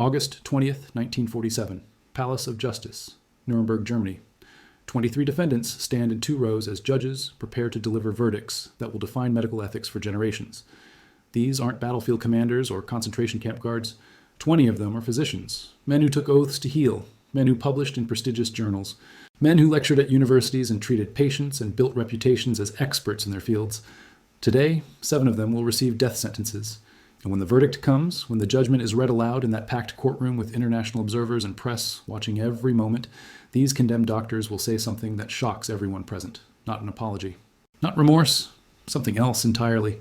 August 20th, 1947, Palace of Justice, Nuremberg, Germany. 23 defendants stand in 2 rows as judges prepare to deliver verdicts that will define medical ethics for generations. These aren't battlefield commanders or concentration camp guards. 20 of them are physicians, men who took oaths to heal, men who published in prestigious journals, men who lectured at universities and treated patients and built reputations as experts in their fields. Today, 7 of them will receive death sentences. And when the verdict comes, when the judgment is read aloud in that packed courtroom with international observers and press watching every moment, these condemned doctors will say something that shocks everyone present. Not an apology. Not remorse, something else entirely.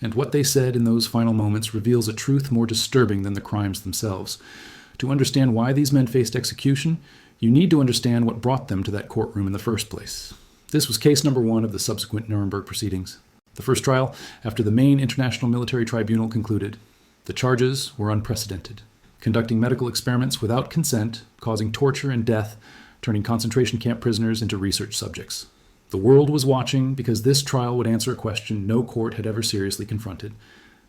And what they said in those final moments reveals a truth more disturbing than the crimes themselves. To understand why these men faced execution, you need to understand what brought them to that courtroom in the first place. This was case number 1 of the subsequent Nuremberg proceedings. The first trial after the main international military tribunal concluded. The charges were unprecedented. Conducting medical experiments without consent, causing torture and death, turning concentration camp prisoners into research subjects. The world was watching because this trial would answer a question no court had ever seriously confronted.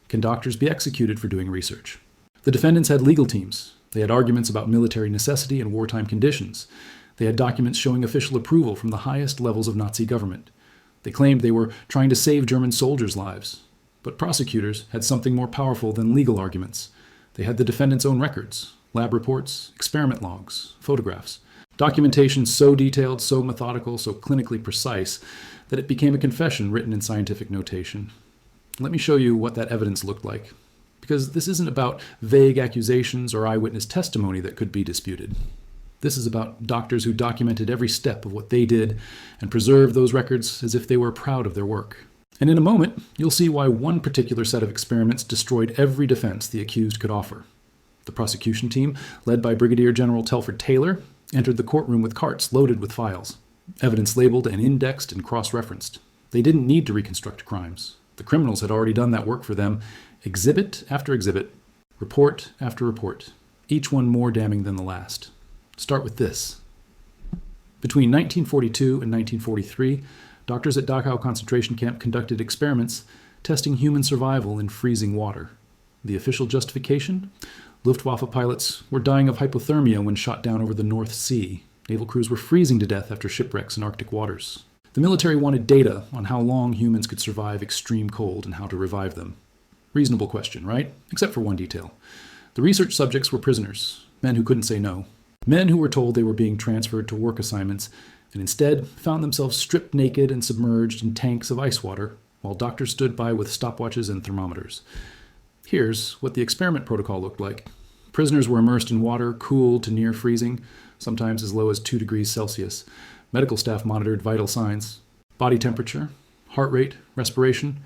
Can doctors be executed for doing research? The defendants had legal teams. They had arguments about military necessity and wartime conditions. They had documents showing official approval from the highest levels of Nazi government. They claimed they were trying to save German soldiers' lives. But prosecutors had something more powerful than legal arguments. They had the defendants' own records, lab reports, experiment logs, photographs. Documentation so detailed, so methodical, so clinically precise that it became a confession written in scientific notation. Let me show you what that evidence looked like. Because this isn't about vague accusations or eyewitness testimony that could be disputed. This is about doctors who documented every step of what they did and preserved those records as if they were proud of their work. And in a moment, you'll see why one particular set of experiments destroyed every defense the accused could offer. The prosecution team, led by Brigadier General Telford Taylor, entered the courtroom with carts loaded with files, evidence labeled and indexed and cross-referenced. They didn't need to reconstruct crimes. The criminals had already done that work for them, exhibit after exhibit, report after report, each one more damning than the last. Start with this. Between 1942 and 1943, doctors at Dachau concentration camp conducted experiments testing human survival in freezing water. The official justification? Luftwaffe pilots were dying of hypothermia when shot down over the North Sea. Naval crews were freezing to death after shipwrecks in Arctic waters. The military wanted data on how long humans could survive extreme cold and how to revive them. Reasonable question, right? Except for one detail. The research subjects were prisoners, men who couldn't say no. Men who were told they were being transferred to work assignments and instead found themselves stripped naked and submerged in tanks of ice water while doctors stood by with stopwatches and thermometers. Here's what the experiment protocol looked like. Prisoners were immersed in water cooled to near freezing, sometimes as low as 2 degrees Celsius. Medical staff monitored vital signs, body temperature, heart rate, respiration.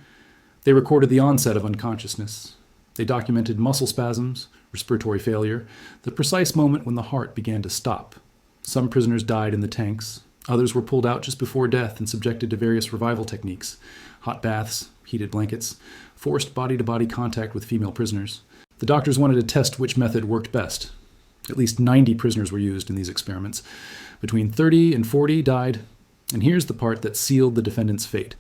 They recorded the onset of unconsciousness. They documented muscle spasms, respiratory failure, the precise moment when the heart began to stop. Some prisoners died in the tanks. Others were pulled out just before death and subjected to various revival techniques, hot baths, heated blankets, forced body-to-body contact with female prisoners. The doctors wanted to test which method worked best. At least 90 prisoners were used in these experiments. Between 30 and 40 died. And here's the part that sealed the defendant's fate.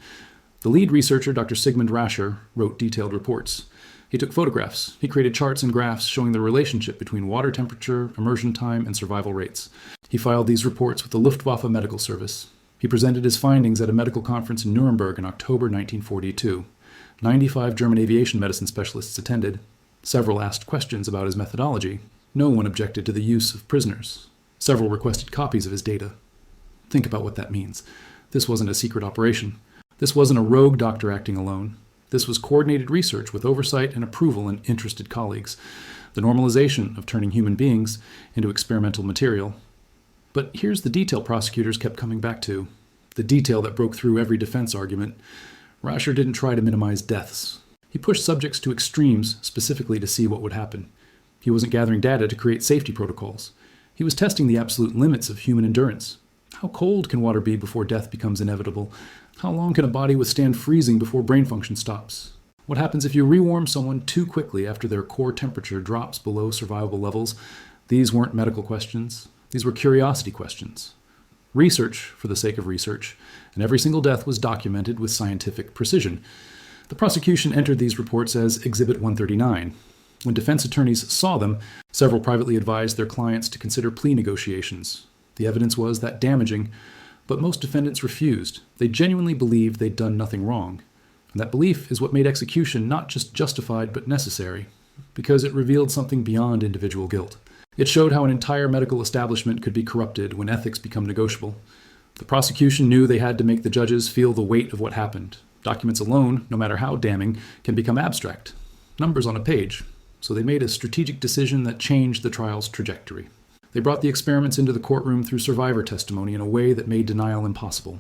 The lead researcher, Dr. Sigmund Rascher, wrote detailed reports. He took photographs. He created charts and graphs showing the relationship between water temperature, immersion time, and survival rates. He filed these reports with the Luftwaffe Medical Service. He presented his findings at a medical conference in Nuremberg in October 1942. 95 German aviation medicine specialists attended. Several asked questions about his methodology. No one objected to the use of prisoners. Several requested copies of his data. Think about what that means. This wasn't a secret operation. This wasn't a rogue doctor acting alone. This was coordinated research with oversight and approval and interested colleagues. The normalization of turning human beings into experimental material. But here's the detail prosecutors kept coming back to. The detail that broke through every defense argument. Rascher didn't try to minimize deaths. He pushed subjects to extremes specifically to see what would happen. He wasn't gathering data to create safety protocols. He was testing the absolute limits of human endurance. How cold can water be before death becomes inevitable? How long can a body withstand freezing before brain function stops? What happens if you rewarm someone too quickly after their core temperature drops below survivable levels? These weren't medical questions. These were curiosity questions. Research for the sake of research, and every single death was documented with scientific precision. The prosecution entered these reports as Exhibit 139. When defense attorneys saw them, several privately advised their clients to consider plea negotiations. The evidence was that damaging, but most defendants refused. They genuinely believed they'd done nothing wrong. And that belief is what made execution not just justified but necessary, because it revealed something beyond individual guilt. It showed how an entire medical establishment could be corrupted when ethics become negotiable. The prosecution knew they had to make the judges feel the weight of what happened. Documents alone, no matter how damning, can become abstract. Numbers on a page. So they made a strategic decision that changed the trial's trajectory. They brought the experiments into the courtroom through survivor testimony in a way that made denial impossible.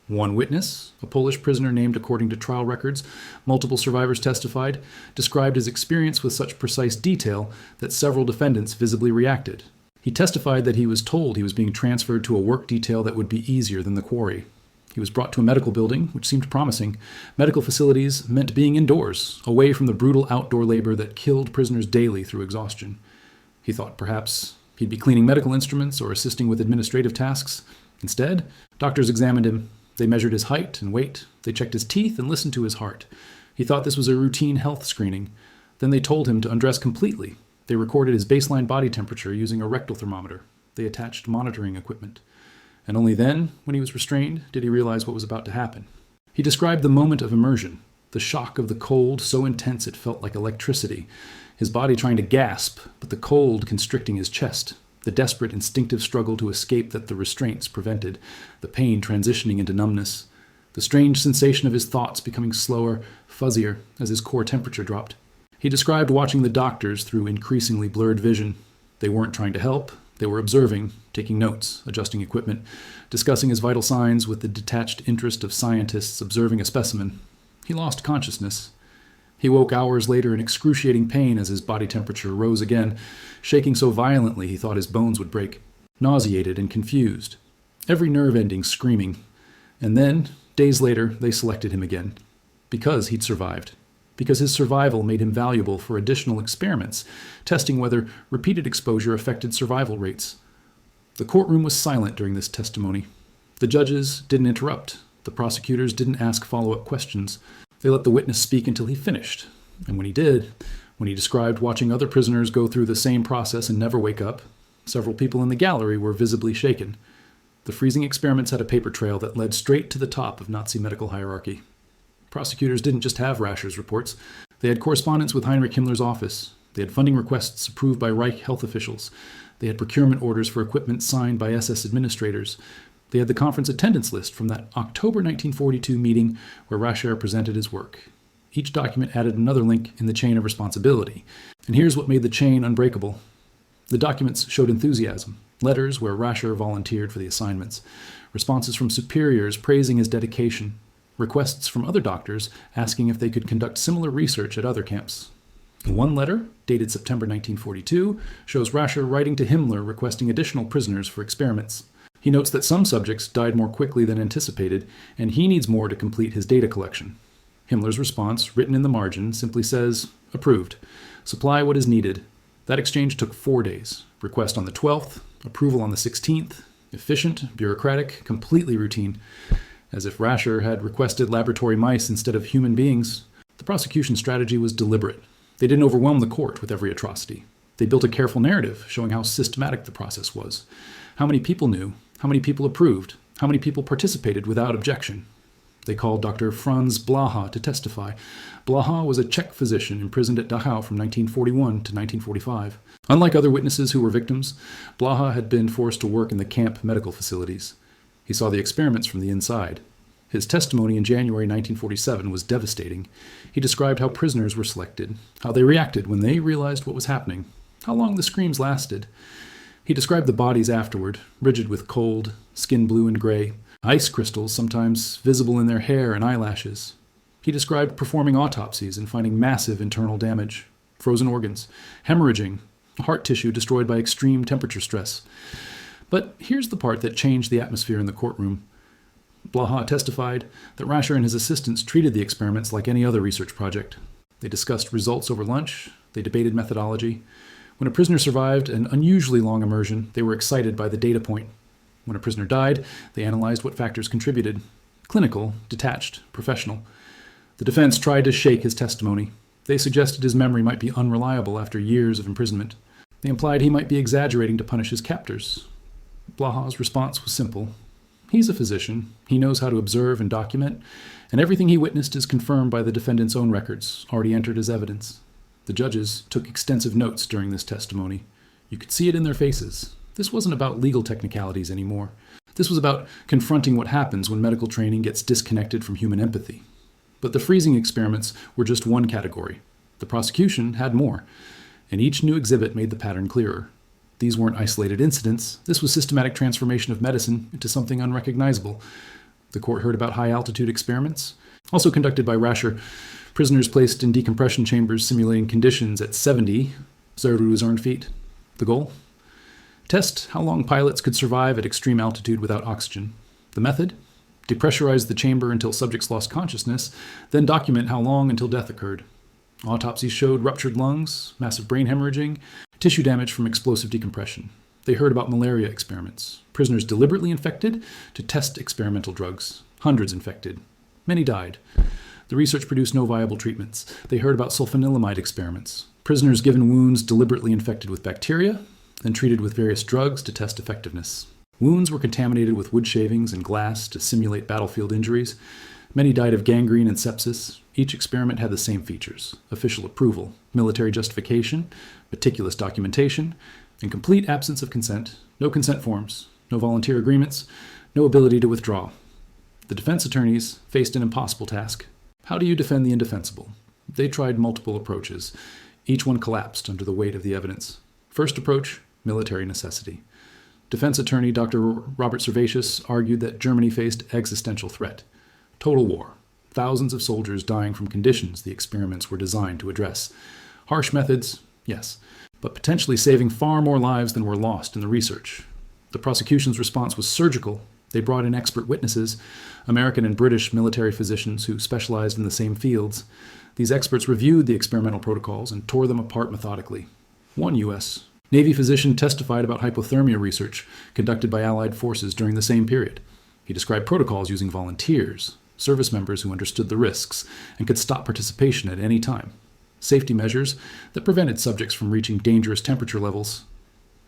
One witness, a Polish prisoner named according to trial records, multiple survivors testified, described his experience with such precise detail that several defendants visibly reacted. He testified that he was told he was being transferred to a work detail that would be easier than the quarry. He was brought to a medical building, which seemed promising. Medical facilities meant being indoors, away from the brutal outdoor labor that killed prisoners daily through exhaustion. He thought perhaps he'd be cleaning medical instruments or assisting with administrative tasks. Instead, doctors examined him. They measured his height and weight. They checked his teeth and listened to his heart. He thought this was a routine health screening. Then they told him to undress completely. They recorded his baseline body temperature using a rectal thermometer. They attached monitoring equipment. And only then, when he was restrained, did he realize what was about to happen. He described the moment of immersion, the shock of the cold so intense it felt like electricity, his body trying to gasp, but the cold constricting his chest, the desperate instinctive struggle to escape that the restraints prevented, the pain transitioning into numbness, the strange sensation of his thoughts becoming slower, fuzzier, as his core temperature dropped. He described watching the doctors through increasingly blurred vision. They weren't trying to help. They were observing, taking notes, adjusting equipment, discussing his vital signs with the detached interest of scientists observing a specimen. He lost consciousness. He woke hours later in excruciating pain as his body temperature rose again, shaking so violently he thought his bones would break, nauseated and confused, every nerve ending screaming. And then, days later, they selected him again, because he'd survived. Because his survival made him valuable for additional experiments, testing whether repeated exposure affected survival rates. The courtroom was silent during this testimony. The judges didn't interrupt. The prosecutors didn't ask follow-up questions. They let the witness speak until he finished. And when he did, when he described watching other prisoners go through the same process and never wake up, several people in the gallery were visibly shaken. The freezing experiments had a paper trail that led straight to the top of Nazi medical hierarchy. Prosecutors didn't just have Rascher's reports. They had correspondence with Heinrich Himmler's office. They had funding requests approved by Reich health officials. They had procurement orders for equipment signed by SS administrators. They had the conference attendance list from that October 1942 meeting where Rascher presented his work. Each document added another link in the chain of responsibility. And here's what made the chain unbreakable. The documents showed enthusiasm. Letters where Rascher volunteered for the assignments. Responses from superiors praising his dedication. Requests from other doctors asking if they could conduct similar research at other camps. One letter, dated September 1942, shows Rascher writing to Himmler requesting additional prisoners for experiments. He notes that some subjects died more quickly than anticipated, and he needs more to complete his data collection. Himmler's response, written in the margin, simply says, "Approved. Supply what is needed." That exchange took 4 days. Request on the 12th, approval on the 16th. Efficient, bureaucratic, completely routine. As if Rascher had requested laboratory mice instead of human beings. The prosecution strategy was deliberate. They didn't overwhelm the court with every atrocity. They built a careful narrative showing how systematic the process was. How many people knew, how many people approved, how many people participated without objection. They called Dr. Franz Blaha to testify. Blaha was a Czech physician imprisoned at Dachau from 1941 to 1945. Unlike other witnesses who were victims, Blaha had been forced to work in the camp medical facilities. He saw the experiments from the inside. His testimony in January 1947 was devastating. He described how prisoners were selected, how they reacted when they realized what was happening, how long the screams lasted. He described the bodies afterward, rigid with cold, skin blue and gray, ice crystals sometimes visible in their hair and eyelashes. He described performing autopsies and finding massive internal damage, frozen organs, hemorrhaging, heart tissue destroyed by extreme temperature stress. But here's the part that changed the atmosphere in the courtroom. Blaha testified that Rascher and his assistants treated the experiments like any other research project. They discussed results over lunch. They debated methodology. When a prisoner survived an unusually long immersion, they were excited by the data point. When a prisoner died, they analyzed what factors contributed. Clinical, detached, professional. The defense tried to shake his testimony. They suggested his memory might be unreliable after years of imprisonment. They implied he might be exaggerating to punish his captors. Blaha's response was simple. He's a physician. He knows how to observe and document, and everything he witnessed is confirmed by the defendant's own records, already entered as evidence. The judges took extensive notes during this testimony. You could see it in their faces. This wasn't about legal technicalities anymore. This was about confronting what happens when medical training gets disconnected from human empathy. But the freezing experiments were just one category. The prosecution had more, and each new exhibit made the pattern clearer. These weren't isolated incidents. This was systematic transformation of medicine into something unrecognizable. The court heard about high-altitude experiments, also conducted by Rascher. Prisoners placed in decompression chambers simulating conditions at 70 Zeruhuzern feet. The goal? Test how long pilots could survive at extreme altitude without oxygen. The method? Depressurize the chamber until subjects lost consciousness, then document how long until death occurred. Autopsies showed ruptured lungs, massive brain hemorrhaging, tissue damage from explosive decompression. They heard about malaria experiments. Prisoners deliberately infected to test experimental drugs. Hundreds infected. Many died. The research produced no viable treatments. They heard about sulfanilamide experiments. Prisoners given wounds deliberately infected with bacteria, then treated with various drugs to test effectiveness. Wounds were contaminated with wood shavings and glass to simulate battlefield injuries. Many died of gangrene and sepsis. Each experiment had the same features: official approval, military justification, meticulous documentation, and complete absence of consent, no consent forms, no volunteer agreements, no ability to withdraw. The defense attorneys faced an impossible task. How do you defend the indefensible? They tried multiple approaches. Each one collapsed under the weight of the evidence. First approach, military necessity. Defense attorney Dr. Robert Servatius argued that Germany faced existential threat. Total war. Thousands of soldiers dying from conditions the experiments were designed to address. Harsh methods, yes, but potentially saving far more lives than were lost in the research. The prosecution's response was surgical. They brought in expert witnesses, American and British military physicians who specialized in the same fields. These experts reviewed the experimental protocols and tore them apart methodically. One U.S. Navy physician testified about hypothermia research conducted by Allied forces during the same period. He described protocols using volunteers, service members who understood the risks and could stop participation at any time. Safety measures that prevented subjects from reaching dangerous temperature levels.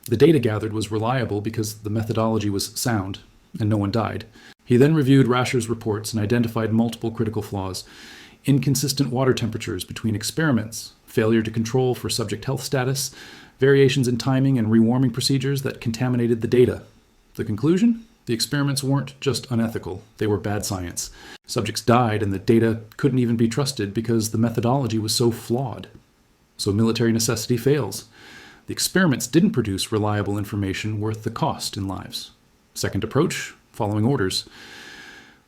The data gathered was reliable because the methodology was sound, and no one died. He then reviewed Rascher's reports and identified multiple critical flaws: inconsistent water temperatures between experiments, failure to control for subject health status, variations in timing and rewarming procedures that contaminated the data. The conclusion? The experiments weren't just unethical, they were bad science. Subjects died and the data couldn't even be trusted because the methodology was so flawed. So military necessity fails. The experiments didn't produce reliable information worth the cost in lives. Second approach, following orders.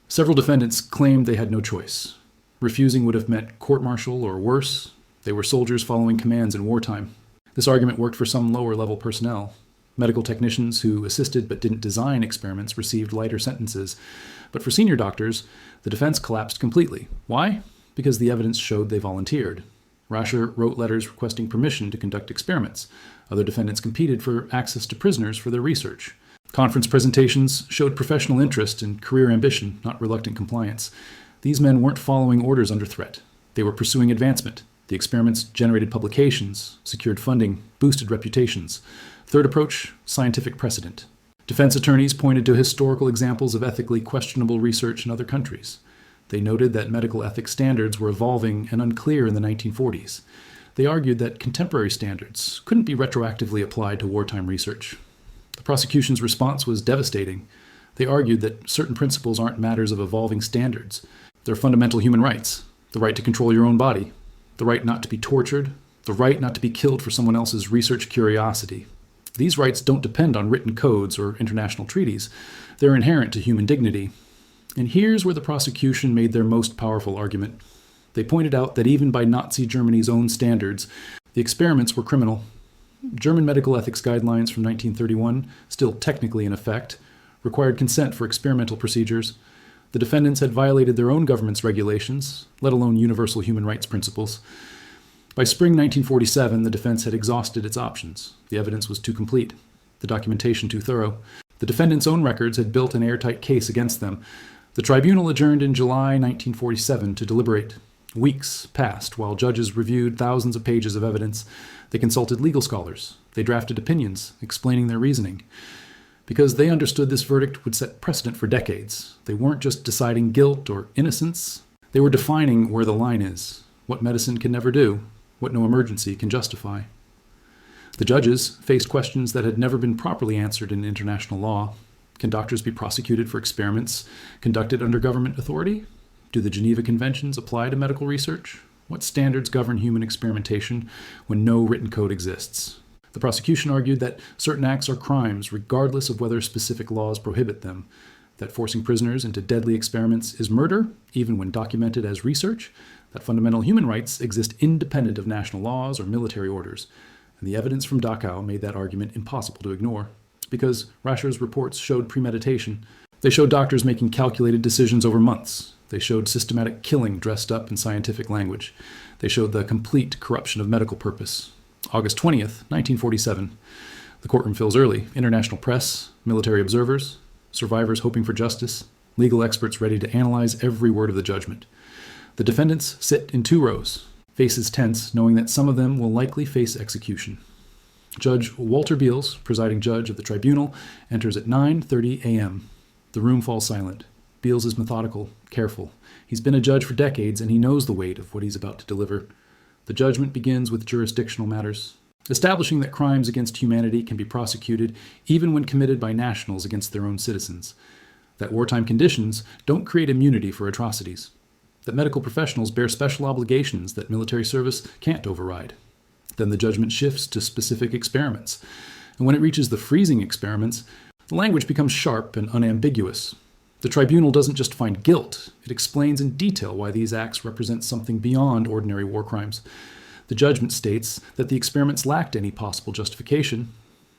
Several defendants claimed they had no choice. Refusing would have meant court-martial or worse. They were soldiers following commands in wartime. This argument worked for some lower-level personnel. Medical technicians who assisted but didn't design experiments received lighter sentences. But for senior doctors, the defense collapsed completely. Why? Because the evidence showed they volunteered. Rascher wrote letters requesting permission to conduct experiments. Other defendants competed for access to prisoners for their research. Conference presentations showed professional interest and career ambition, not reluctant compliance. These men weren't following orders under threat. They were pursuing advancement. The experiments generated publications, secured funding, boosted reputations. Third approach, scientific precedent. Defense attorneys pointed to historical examples of ethically questionable research in other countries. They noted that medical ethics standards were evolving and unclear in the 1940s. They argued that contemporary standards couldn't be retroactively applied to wartime research. The prosecution's response was devastating. They argued that certain principles aren't matters of evolving standards. They're fundamental human rights: the right to control your own body, the right not to be tortured, the right not to be killed for someone else's research curiosity. These rights don't depend on written codes or international treaties. They're inherent to human dignity. And here's where the prosecution made their most powerful argument. They pointed out that even by Nazi Germany's own standards, the experiments were criminal. German medical ethics guidelines from 1931, still technically in effect, required consent for experimental procedures. The defendants had violated their own government's regulations, let alone universal human rights principles. By spring 1947, the defense had exhausted its options. The evidence was too complete, the documentation too thorough. The defendants' own records had built an airtight case against them. The tribunal adjourned in July 1947 to deliberate. Weeks passed while judges reviewed thousands of pages of evidence. They consulted legal scholars. They drafted opinions explaining their reasoning. Because they understood this verdict would set precedent for decades. They weren't just deciding guilt or innocence. They were defining where the line is, what medicine can never do, what no emergency can justify. The judges faced questions that had never been properly answered in international law. Can doctors be prosecuted for experiments conducted under government authority? Do the Geneva Conventions apply to medical research? What standards govern human experimentation when no written code exists? The prosecution argued that certain acts are crimes regardless of whether specific laws prohibit them, that forcing prisoners into deadly experiments is murder, even when documented as research, that fundamental human rights exist independent of national laws or military orders. And the evidence from Dachau made that argument impossible to ignore, because Rascher's reports showed premeditation. They showed doctors making calculated decisions over months. They showed systematic killing dressed up in scientific language. They showed the complete corruption of medical purpose. August 20th, 1947. The courtroom fills early. International press, military observers, survivors hoping for justice, legal experts ready to analyze every word of the judgment. The defendants sit in 2 rows, faces tense, knowing that some of them will likely face execution. Judge Walter Beals, presiding judge of the tribunal, enters at 9:30 a.m. The room falls silent. Beals is methodical, careful. He's been a judge for decades, and he knows the weight of what he's about to deliver. The judgment begins with jurisdictional matters, establishing that crimes against humanity can be prosecuted even when committed by nationals against their own citizens, that wartime conditions don't create immunity for atrocities, that medical professionals bear special obligations that military service can't override. Then the judgment shifts to specific experiments, and when it reaches the freezing experiments, the language becomes sharp and unambiguous. The tribunal doesn't just find guilt, it explains in detail why these acts represent something beyond ordinary war crimes. The judgment states that the experiments lacked any possible justification,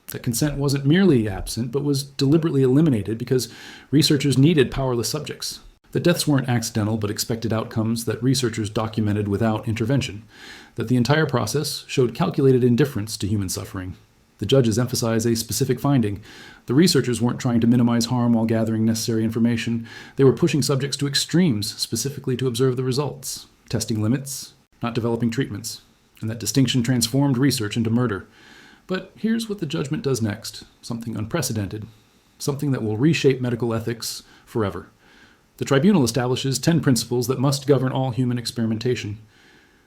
that consent wasn't merely absent, but was deliberately eliminated because researchers needed powerless subjects. That deaths weren't accidental but expected outcomes that researchers documented without intervention, that the entire process showed calculated indifference to human suffering. The judges emphasize a specific finding. The researchers weren't trying to minimize harm while gathering necessary information. They were pushing subjects to extremes specifically to observe the results, testing limits, not developing treatments, and that distinction transformed research into murder. But here's what the judgment does next, something unprecedented, something that will reshape medical ethics forever. The tribunal establishes 10 principles that must govern all human experimentation.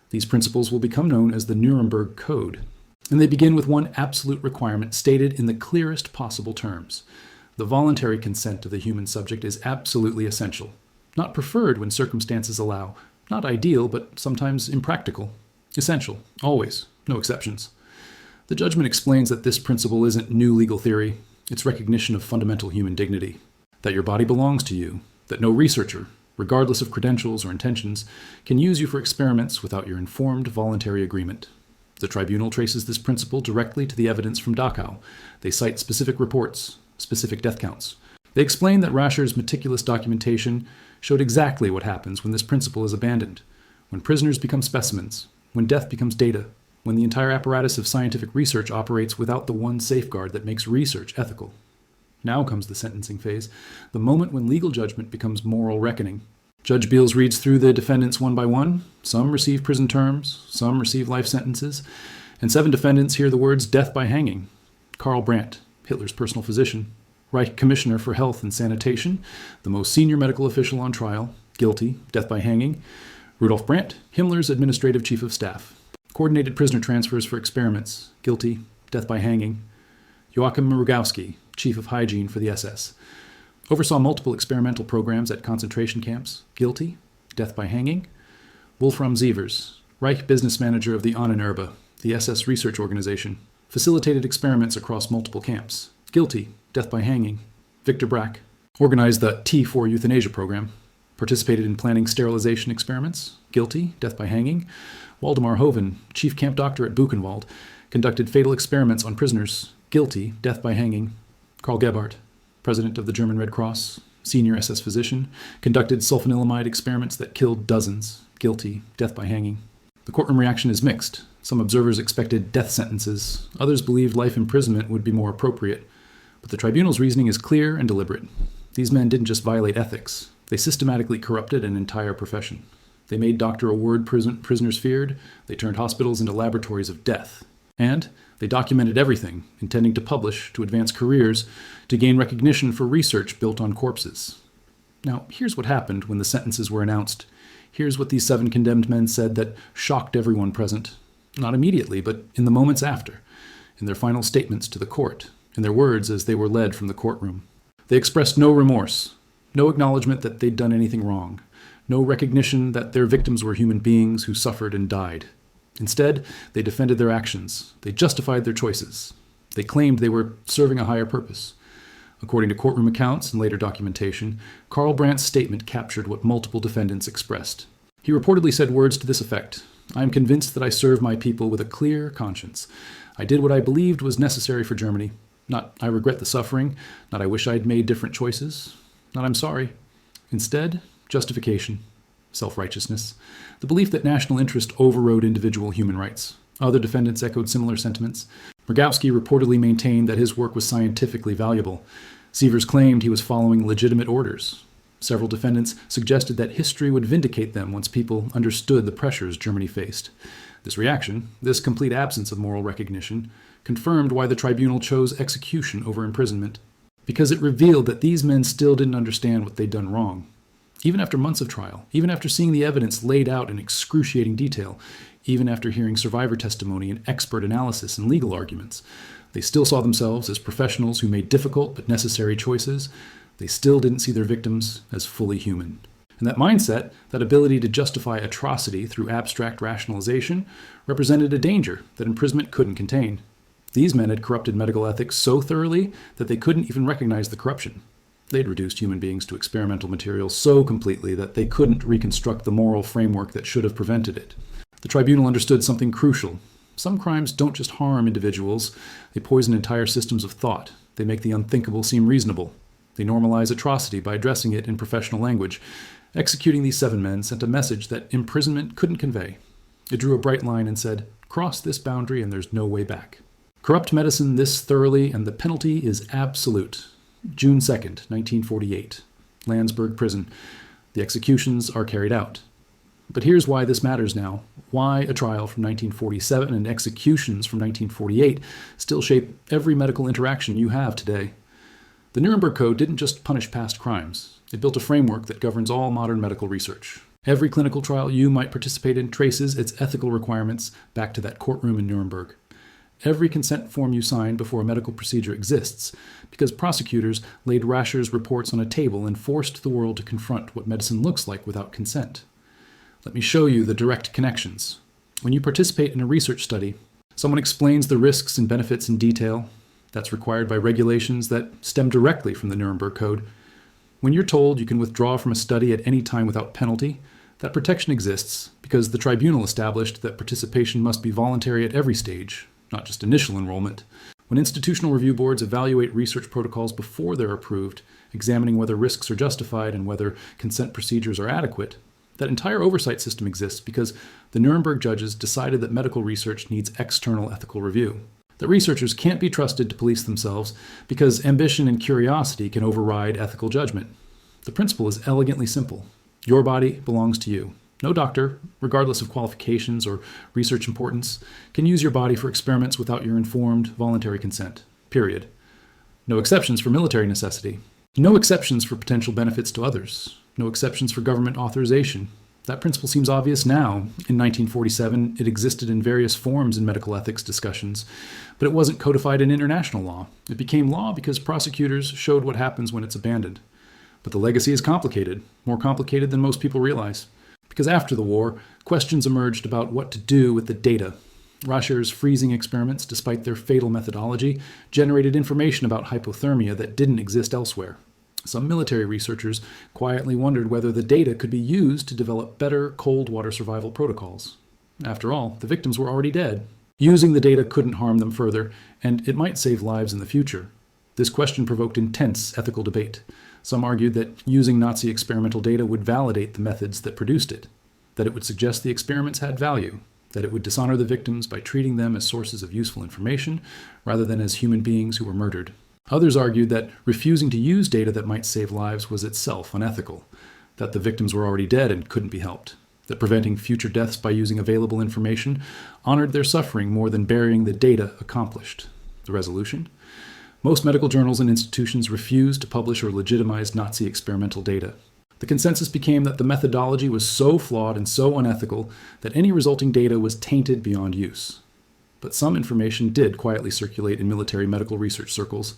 These principles will become known as the Nuremberg Code, and they begin with one absolute requirement stated in the clearest possible terms. The voluntary consent of the human subject is absolutely essential, not preferred when circumstances allow, not ideal, but sometimes impractical. Essential, always, no exceptions. The judgment explains that this principle isn't new legal theory, it's recognition of fundamental human dignity, that your body belongs to you, that no researcher, regardless of credentials or intentions, can use you for experiments without your informed voluntary agreement. The tribunal traces this principle directly to the evidence from Dachau. They cite specific reports, specific death counts. They explain that Rascher's meticulous documentation showed exactly what happens when this principle is abandoned, when prisoners become specimens, when death becomes data, when the entire apparatus of scientific research operates without the one safeguard that makes research ethical. Now comes the sentencing phase, the moment when legal judgment becomes moral reckoning. Judge Beals reads through the defendants one by one. Some receive prison terms, some receive life sentences, and 7 defendants hear the words death by hanging. Karl Brandt, Hitler's personal physician, Reich Commissioner for Health and Sanitation, the most senior medical official on trial, guilty, death by hanging. Rudolf Brandt, Himmler's administrative chief of staff, coordinated prisoner transfers for experiments, guilty, death by hanging. Joachim Rugowski, chief of hygiene for the SS, oversaw multiple experimental programs at concentration camps, guilty, death by hanging. Wolfram Sievers, Reich business manager of the Ahnenerbe, the SS research organization, facilitated experiments across multiple camps, guilty, death by hanging. Victor Brack, organized the T4 euthanasia program, participated in planning sterilization experiments, guilty, death by hanging. Waldemar Hoven, chief camp doctor at Buchenwald, conducted fatal experiments on prisoners, guilty, death by hanging. Karl Gebhardt, president of the German Red Cross, senior SS physician, conducted sulfanilamide experiments that killed dozens, guilty, death by hanging. The courtroom reaction is mixed. Some observers expected death sentences, others believed life imprisonment would be more appropriate. But the tribunal's reasoning is clear and deliberate. These men didn't just violate ethics, they systematically corrupted an entire profession. They made doctor a word prisoners feared. They turned hospitals into laboratories of death. And they documented everything, intending to publish, to advance careers, to gain recognition for research built on corpses. Now, here's what happened when the sentences were announced. Here's what these 7 condemned men said that shocked everyone present. Not immediately, but in the moments after, in their final statements to the court, in their words as they were led from the courtroom. They expressed no remorse, no acknowledgement that they'd done anything wrong, no recognition that their victims were human beings who suffered and died. Instead, they defended their actions. They justified their choices. They claimed they were serving a higher purpose. According to courtroom accounts and later documentation, Karl Brandt's statement captured what multiple defendants expressed. He reportedly said words to this effect: "I am convinced that I serve my people with a clear conscience. I did what I believed was necessary for Germany. Not I regret the suffering, not I wish I had made different choices, not I'm sorry. Instead, justification, self-righteousness, the belief that national interest overrode individual human rights." Other defendants echoed similar sentiments. Rogowski reportedly maintained that his work was scientifically valuable. Sievers claimed he was following legitimate orders. Several defendants suggested that history would vindicate them once people understood the pressures Germany faced. This reaction, this complete absence of moral recognition, confirmed why the tribunal chose execution over imprisonment, because it revealed that these men still didn't understand what they'd done wrong. Even after months of trial, even after seeing the evidence laid out in excruciating detail, even after hearing survivor testimony and expert analysis and legal arguments, they still saw themselves as professionals who made difficult but necessary choices. They still didn't see their victims as fully human. And that mindset, that ability to justify atrocity through abstract rationalization, represented a danger that imprisonment couldn't contain. These men had corrupted medical ethics so thoroughly that they couldn't even recognize the corruption. They'd reduced human beings to experimental materials so completely that they couldn't reconstruct the moral framework that should have prevented it. The tribunal understood something crucial. Some crimes don't just harm individuals, they poison entire systems of thought. They make the unthinkable seem reasonable. They normalize atrocity by addressing it in professional language. Executing these 7 men sent a message that imprisonment couldn't convey. It drew a bright line and said, "Cross this boundary and there's no way back." Corrupt medicine this thoroughly, and the penalty is absolute. June 2nd, 1948. Landsberg Prison. The executions are carried out. But here's why this matters now. Why a trial from 1947 and executions from 1948 still shape every medical interaction you have today. The Nuremberg Code didn't just punish past crimes. It built a framework that governs all modern medical research. Every clinical trial you might participate in traces its ethical requirements back to that courtroom in Nuremberg. Every consent form you sign before a medical procedure exists because prosecutors laid Rascher's reports on a table and forced the world to confront what medicine looks like without consent. Let me show you the direct connections. When you participate in a research study, someone explains the risks and benefits in detail. That's required by regulations that stem directly from the Nuremberg Code. When you're told you can withdraw from a study at any time without penalty, that protection exists because the tribunal established that participation must be voluntary at every stage, not just initial enrollment. When institutional review boards evaluate research protocols before they're approved, examining whether risks are justified and whether consent procedures are adequate, that entire oversight system exists because the Nuremberg judges decided that medical research needs external ethical review. That researchers can't be trusted to police themselves because ambition and curiosity can override ethical judgment. The principle is elegantly simple. Your body belongs to you. No doctor, regardless of qualifications or research importance, can use your body for experiments without your informed, voluntary consent. Period. No exceptions for military necessity. No exceptions for potential benefits to others. No exceptions for government authorization. That principle seems obvious now. In 1947, it existed in various forms in medical ethics discussions, but it wasn't codified in international law. It became law because prosecutors showed what happens when it's abandoned. But the legacy is complicated, more complicated than most people realize. Because after the war, questions emerged about what to do with the data. Rascher's freezing experiments, despite their fatal methodology, generated information about hypothermia that didn't exist elsewhere. Some military researchers quietly wondered whether the data could be used to develop better cold water survival protocols. After all, the victims were already dead. Using the data couldn't harm them further, and it might save lives in the future. This question provoked intense ethical debate. Some argued that using Nazi experimental data would validate the methods that produced it, that it would suggest the experiments had value, that it would dishonor the victims by treating them as sources of useful information rather than as human beings who were murdered. Others argued that refusing to use data that might save lives was itself unethical, that the victims were already dead and couldn't be helped. that preventing future deaths by using available information honored their suffering more than burying the data accomplished. The resolution? Most medical journals and institutions refused to publish or legitimize Nazi experimental data. The consensus became that the methodology was so flawed and so unethical that any resulting data was tainted beyond use. But some information did quietly circulate in military medical research circles.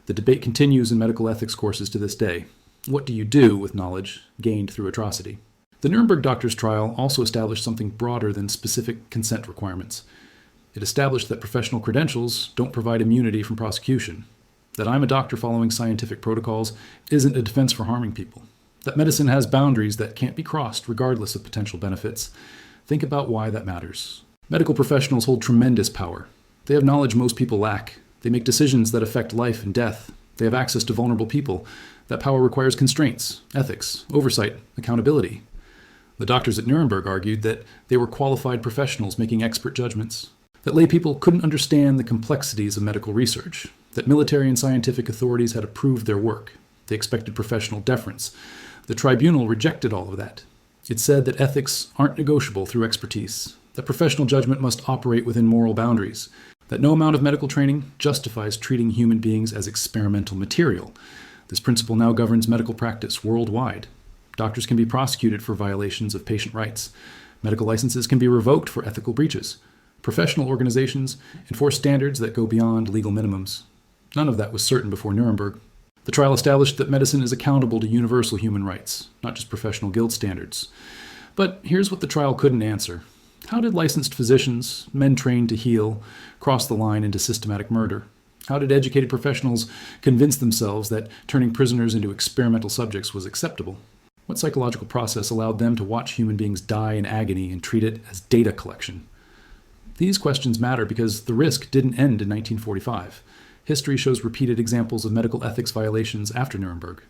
The debate continues in medical ethics courses to this day. What do you do with knowledge gained through atrocity? The Nuremberg doctors' trial also established something broader than specific consent requirements. It established that professional credentials don't provide immunity from prosecution, that I'm a doctor following scientific protocols isn't a defense for harming people, that medicine has boundaries that can't be crossed regardless of potential benefits. Think about why that matters. Medical professionals hold tremendous power. They have knowledge most people lack. They make decisions that affect life and death. They have access to vulnerable people. That power requires constraints, ethics, oversight, accountability. The doctors at Nuremberg argued that they were qualified professionals making expert judgments, that lay people couldn't understand the complexities of medical research, that military and scientific authorities had approved their work. They expected professional deference. The tribunal rejected all of that. It said that ethics aren't negotiable through expertise, that professional judgment must operate within moral boundaries, that no amount of medical training justifies treating human beings as experimental material. This principle now governs medical practice worldwide. Doctors can be prosecuted for violations of patient rights. Medical licenses can be revoked for ethical breaches. Professional organizations enforce standards that go beyond legal minimums. None of that was certain before Nuremberg. The trial established that medicine is accountable to universal human rights, not just professional guild standards. But here's what the trial couldn't answer. How did licensed physicians, men trained to heal, cross the line into systematic murder? How did educated professionals convince themselves that turning prisoners into experimental subjects was acceptable? What psychological process allowed them to watch human beings die in agony and treat it as data collection? These questions matter because the risk didn't end in 1945. History shows repeated examples of medical ethics violations after Nuremberg.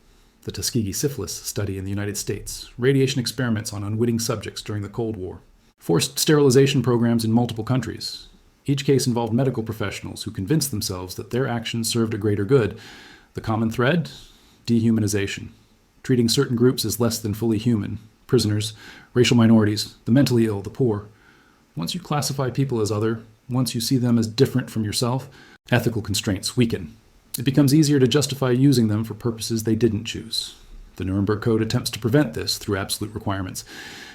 The Tuskegee syphilis study in the United States, radiation experiments on unwitting subjects during the Cold War, forced sterilization programs in multiple countries. Each case involved medical professionals who convinced themselves that their actions served a greater good. The common thread? Dehumanization. Treating certain groups as less than fully human. Prisoners, racial minorities, the mentally ill, the poor. Once you classify people as other, once you see them as different from yourself, ethical constraints weaken. It becomes easier to justify using them for purposes they didn't choose. The Nuremberg Code attempts to prevent this through absolute requirements.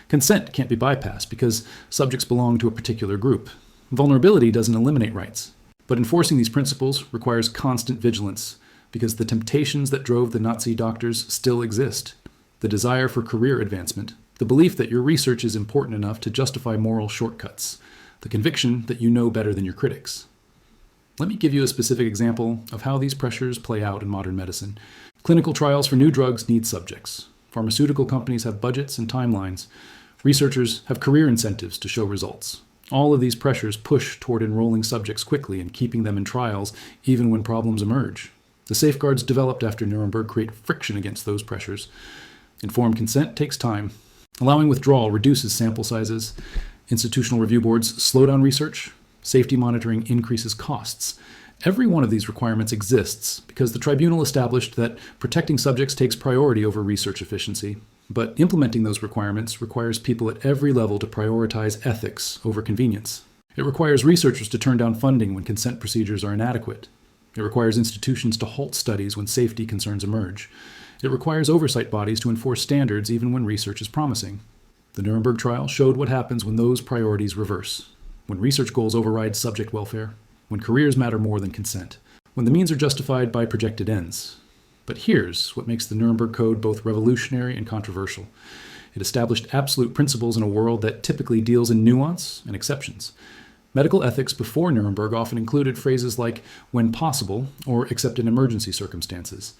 Consent can't be bypassed because subjects belong to a particular group. Vulnerability doesn't eliminate rights. But enforcing these principles requires constant vigilance because the temptations that drove the Nazi doctors still exist. The desire for career advancement, the belief that your research is important enough to justify moral shortcuts, the conviction that you know better than your critics. Let me give you a specific example of how these pressures play out in modern medicine. Clinical trials for new drugs need subjects. Pharmaceutical companies have budgets and timelines. Researchers have career incentives to show results. All of these pressures push toward enrolling subjects quickly and keeping them in trials even when problems emerge. The safeguards developed after Nuremberg create friction against those pressures. Informed consent takes time. Allowing withdrawal reduces sample sizes. Institutional review boards slow down research. Safety monitoring increases costs. Every one of these requirements exists because the tribunal established that protecting subjects takes priority over research efficiency. But implementing those requirements requires people at every level to prioritize ethics over convenience. It requires researchers to turn down funding when consent procedures are inadequate. It requires institutions to halt studies when safety concerns emerge. It requires oversight bodies to enforce standards even when research is promising. The Nuremberg trial showed what happens when those priorities reverse. When research goals override subject welfare. When careers matter more than consent. When the means are justified by projected ends. But here's what makes the Nuremberg Code both revolutionary and controversial. It established absolute principles in a world that typically deals in nuance and exceptions. Medical ethics before Nuremberg often included phrases like when possible or except in emergency circumstances.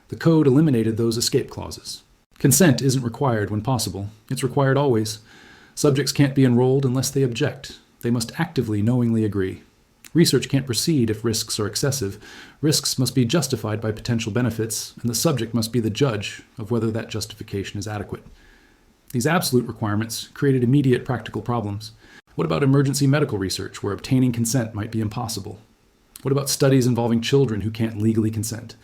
The code eliminated those escape clauses. Consent isn't required when possible. It's required always. Subjects can't be enrolled unless they object. They must actively, knowingly agree. Research can't proceed if risks are excessive. Risks must be justified by potential benefits, and the subject must be the judge of whether that justification is adequate. These absolute requirements created immediate practical problems. What about emergency medical research, where obtaining consent might be impossible? What about studies involving children who can't legally consent?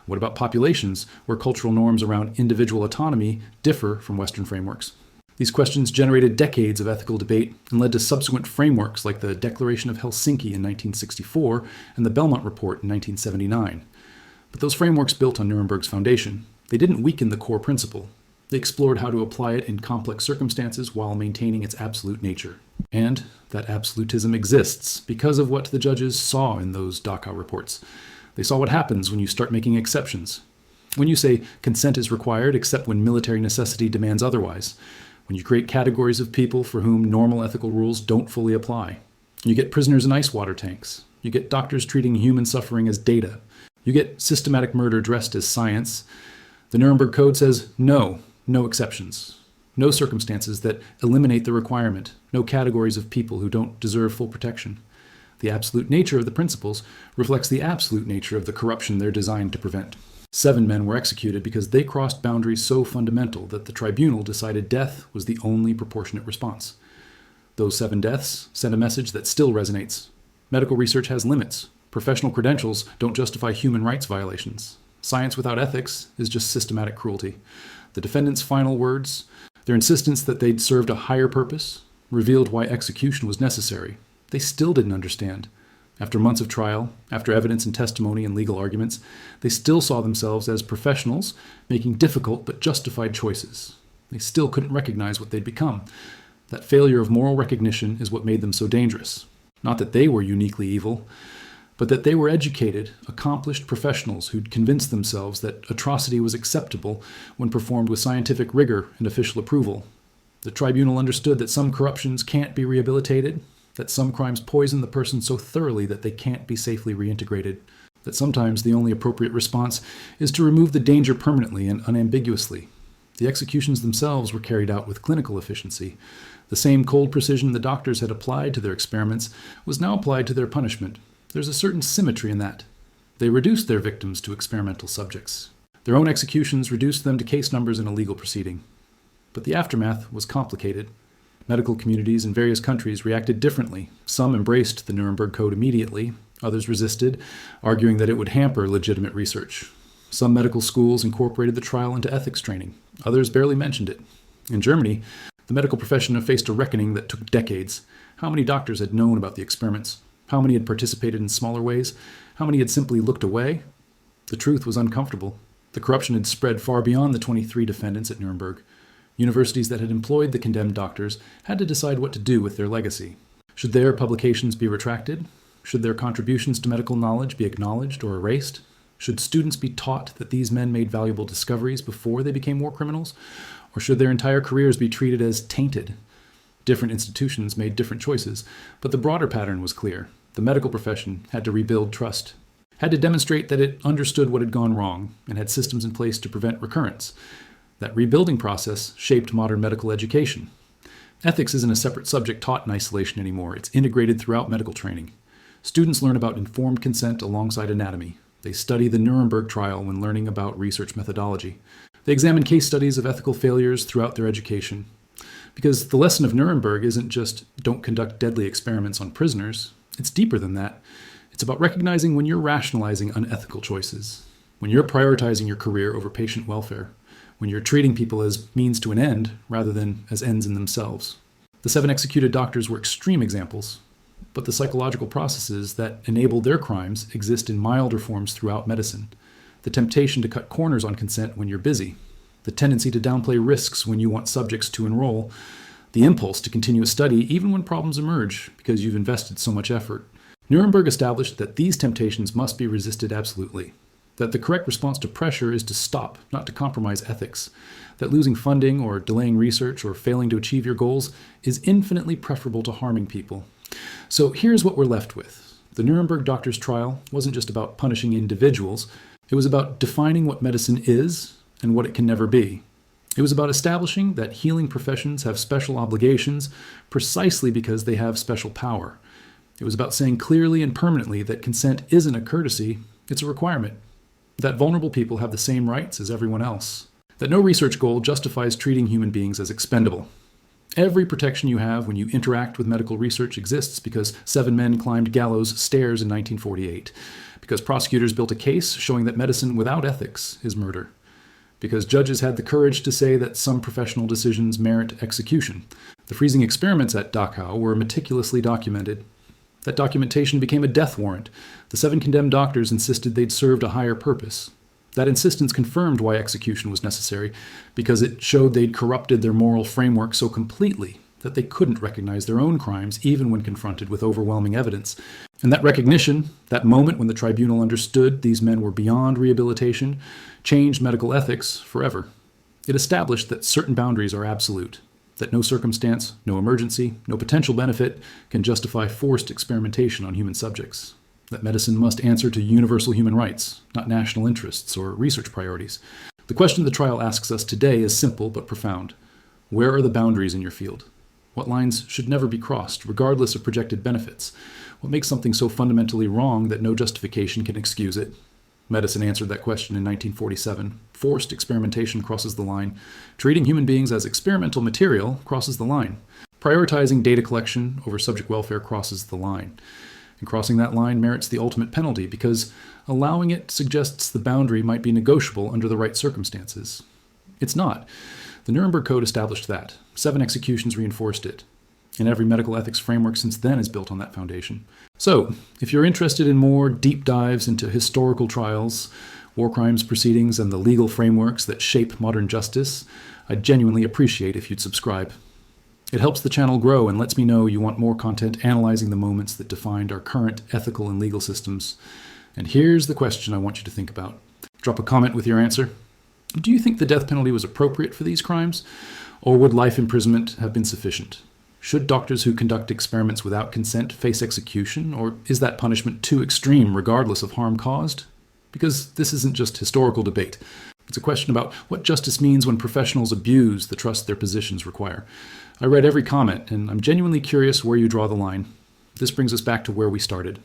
What about populations, where cultural norms around individual autonomy differ from Western frameworks? These questions generated decades of ethical debate and led to subsequent frameworks like the Declaration of Helsinki in 1964 and the Belmont Report in 1979. But those frameworks built on Nuremberg's foundation. They didn't weaken the core principle. They explored how to apply it in complex circumstances while maintaining its absolute nature. And that absolutism exists because of what the judges saw in those Dachau reports. They saw what happens when you start making exceptions. When you say consent is required except when military necessity demands otherwise. When you create categories of people for whom normal ethical rules don't fully apply. You get prisoners in ice water tanks. You get doctors treating human suffering as data. You get systematic murder dressed as science. The Nuremberg Code says no exceptions. No circumstances that eliminate the requirement. No categories of people who don't deserve full protection. The absolute nature of the principles reflects the absolute nature of the corruption they're designed to prevent. 7 men were executed because they crossed boundaries so fundamental that the tribunal decided death was the only proportionate response. Those 7 deaths sent a message that still resonates. Medical research has limits. Professional credentials don't justify human rights violations. Science without ethics is just systematic cruelty. The defendants' final words, their insistence that they'd served a higher purpose, revealed why execution was necessary. They still didn't understand. After months of trial, after evidence and testimony and legal arguments, they still saw themselves as professionals making difficult but justified choices. They still couldn't recognize what they'd become. That failure of moral recognition is what made them so dangerous. Not that they were uniquely evil, but that they were educated, accomplished professionals who'd convinced themselves that atrocity was acceptable when performed with scientific rigor and official approval. The tribunal understood that some corruptions can't be rehabilitated, that some crimes poison the person so thoroughly that they can't be safely reintegrated, that sometimes the only appropriate response is to remove the danger permanently and unambiguously. The executions themselves were carried out with clinical efficiency. The same cold precision the doctors had applied to their experiments was now applied to their punishment. There's a certain symmetry in that. They reduced their victims to experimental subjects. Their own executions reduced them to case numbers in a legal proceeding. But the aftermath was complicated. Medical communities in various countries reacted differently. Some embraced the Nuremberg Code immediately. Others resisted, arguing that it would hamper legitimate research. Some medical schools incorporated the trial into ethics training. Others barely mentioned it. In Germany, the medical profession had faced a reckoning that took decades. How many doctors had known about the experiments? How many had participated in smaller ways? How many had simply looked away? The truth was uncomfortable. The corruption had spread far beyond the 23 defendants at Nuremberg. Universities that had employed the condemned doctors had to decide what to do with their legacy. Should their publications be retracted? Should their contributions to medical knowledge be acknowledged or erased? Should students be taught that these men made valuable discoveries before they became war criminals? Or should their entire careers be treated as tainted? Different institutions made different choices, but the broader pattern was clear. The medical profession had to rebuild trust, had to demonstrate that it understood what had gone wrong, and had systems in place to prevent recurrence. That rebuilding process shaped modern medical education. Ethics isn't a separate subject taught in isolation anymore. It's integrated throughout medical training. Students learn about informed consent alongside anatomy. They study the Nuremberg trial when learning about research methodology. They examine case studies of ethical failures throughout their education. Because the lesson of Nuremberg isn't just don't conduct deadly experiments on prisoners. It's deeper than that. It's about recognizing when you're rationalizing unethical choices, when you're prioritizing your career over patient welfare, when you're treating people as means to an end rather than as ends in themselves. The 7 executed doctors were extreme examples, but the psychological processes that enabled their crimes exist in milder forms throughout medicine. The temptation to cut corners on consent when you're busy, the tendency to downplay risks when you want subjects to enroll, the impulse to continue a study even when problems emerge because you've invested so much effort. Nuremberg established that these temptations must be resisted absolutely, that the correct response to pressure is to stop, not to compromise ethics, that losing funding or delaying research or failing to achieve your goals is infinitely preferable to harming people. So here's what we're left with. The Nuremberg doctors' trial wasn't just about punishing individuals, it was about defining what medicine is and what it can never be. It was about establishing that healing professions have special obligations precisely because they have special power. It was about saying clearly and permanently that consent isn't a courtesy, it's a requirement. That vulnerable people have the same rights as everyone else. That no research goal justifies treating human beings as expendable. Every protection you have when you interact with medical research exists because 7 men climbed gallows stairs in 1948, because prosecutors built a case showing that medicine without ethics is murder, because judges had the courage to say that some professional decisions merit execution. The freezing experiments at Dachau were meticulously documented. That documentation became a death warrant. The 7 condemned doctors insisted they'd served a higher purpose. That insistence confirmed why execution was necessary, because it showed they'd corrupted their moral framework so completely that they couldn't recognize their own crimes even when confronted with overwhelming evidence. And that recognition, that moment when the tribunal understood these men were beyond rehabilitation, changed medical ethics forever. It established that certain boundaries are absolute, that no circumstance, no emergency, no potential benefit can justify forced experimentation on human subjects, that medicine must answer to universal human rights, not national interests or research priorities. The question the trial asks us today is simple but profound. Where are the boundaries in your field? What lines should never be crossed, regardless of projected benefits? What makes something so fundamentally wrong that no justification can excuse it? Medicine answered that question in 1947. Forced experimentation crosses the line. Treating human beings as experimental material crosses the line. Prioritizing data collection over subject welfare crosses the line. And crossing that line merits the ultimate penalty because allowing it suggests the boundary might be negotiable under the right circumstances. It's not. The Nuremberg Code established that. 7 executions reinforced it. And every medical ethics framework since then is built on that foundation. So, if you're interested in more deep dives into historical trials, war crimes proceedings, and the legal frameworks that shape modern justice, I'd genuinely appreciate if you'd subscribe. It helps the channel grow and lets me know you want more content analyzing the moments that defined our current ethical and legal systems. And here's the question I want you to think about. Drop a comment with your answer. Do you think the death penalty was appropriate for these crimes, or would life imprisonment have been sufficient? Should doctors who conduct experiments without consent face execution, or is that punishment too extreme regardless of harm caused? Because this isn't just historical debate. It's a question about what justice means when professionals abuse the trust their positions require. I read every comment, and I'm genuinely curious where you draw the line. This brings us back to where we started.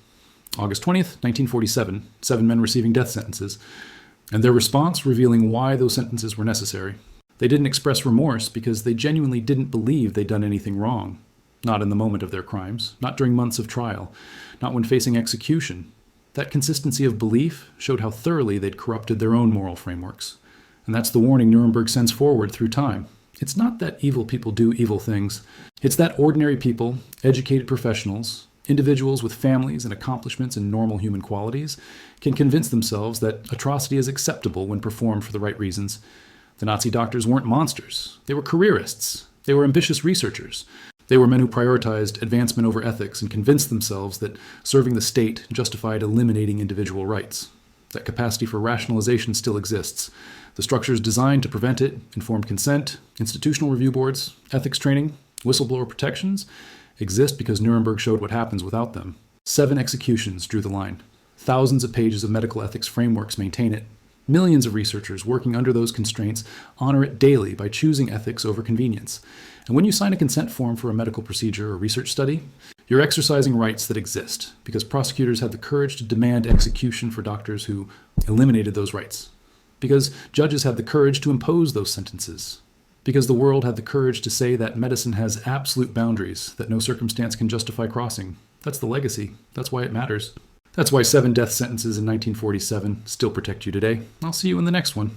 August 20th, 1947, 7 men receiving death sentences, and their response revealing why those sentences were necessary. They didn't express remorse because they genuinely didn't believe they'd done anything wrong. Not in the moment of their crimes, not during months of trial, not when facing execution. That consistency of belief showed how thoroughly they'd corrupted their own moral frameworks. And that's the warning Nuremberg sends forward through time. It's not that evil people do evil things. It's that ordinary people, educated professionals, individuals with families and accomplishments and normal human qualities can convince themselves that atrocity is acceptable when performed for the right reasons. The Nazi doctors weren't monsters. They were careerists. They were ambitious researchers. They were men who prioritized advancement over ethics and convinced themselves that serving the state justified eliminating individual rights. That capacity for rationalization still exists. The structures designed to prevent it, informed consent, institutional review boards, ethics training, whistleblower protections, exist because Nuremberg showed what happens without them. 7 executions drew the line. Thousands of pages of medical ethics frameworks maintain it. Millions of researchers working under those constraints honor it daily by choosing ethics over convenience. And when you sign a consent form for a medical procedure or research study, you're exercising rights that exist because prosecutors had the courage to demand execution for doctors who eliminated those rights. Because judges had the courage to impose those sentences. Because the world had the courage to say that medicine has absolute boundaries that no circumstance can justify crossing. That's the legacy. That's why it matters. That's why 7 death sentences in 1947 still protect you today. I'll see you in the next one.